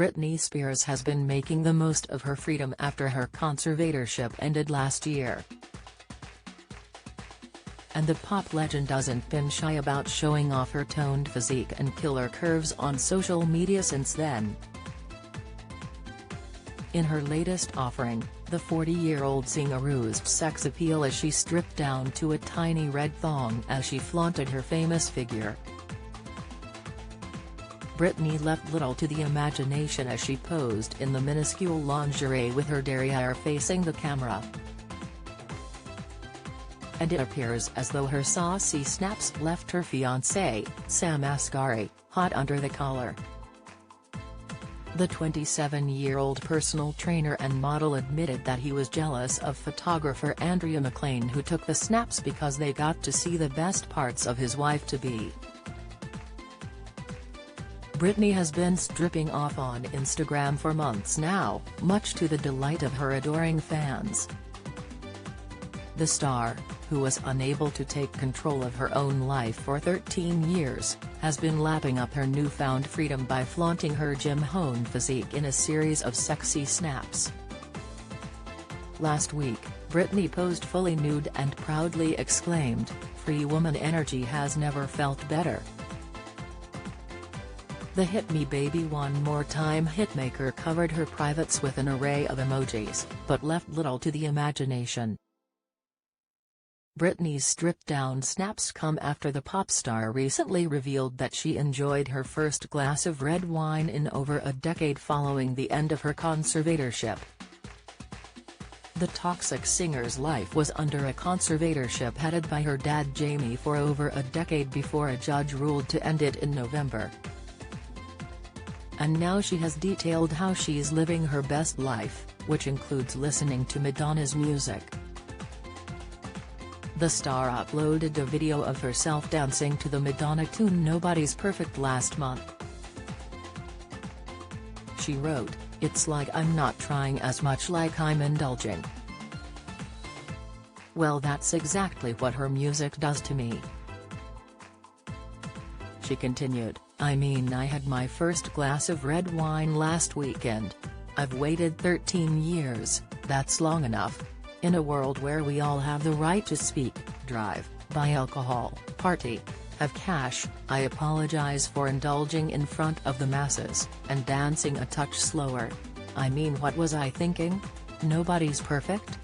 Britney Spears has been making the most of her freedom after her conservatorship ended last year. And the pop legend hasn't been shy about showing off her toned physique and killer curves on social media since then. In her latest offering, the 40-year-old singer oozed sex appeal as she stripped down to a tiny red thong as she flaunted her famous figure. Britney left little to the imagination as she posed in the minuscule lingerie with her derriere facing the camera. And it appears as though her saucy snaps left her fiancé, Sam Asghari, hot under the collar. The 27-year-old personal trainer and model admitted that he was jealous of photographer Andrea McLean, who took the snaps because they got to see the best parts of his wife-to-be. Britney has been stripping off on Instagram for months now, much to the delight of her adoring fans. The star, who was unable to take control of her own life for 13 years, has been lapping up her newfound freedom by flaunting her gym-honed physique in a series of sexy snaps. Last week, Britney posed fully nude and proudly exclaimed, "Free woman energy has never felt better." The "Hit Me Baby One More Time" hitmaker covered her privates with an array of emojis, but left little to the imagination. Britney's stripped-down snaps come after the pop star recently revealed that she enjoyed her first glass of red wine in over a decade following the end of her conservatorship. The toxic singer's life was under a conservatorship headed by her dad Jamie for over a decade before a judge ruled to end it in November. And now she has detailed how she's living her best life, which includes listening to Madonna's music. The star uploaded a video of herself dancing to the Madonna tune "Nobody's Perfect" last month. She wrote, "It's like I'm not trying as much, like I'm indulging." Well, that's exactly what her music does to me. She continued, "I mean, I had my first glass of red wine last weekend. I've waited 13 years, that's long enough. In a world where we all have the right to speak, drive, buy alcohol, party, have cash, I apologize for indulging in front of the masses, and dancing a touch slower. I mean, what was I thinking? Nobody's perfect?"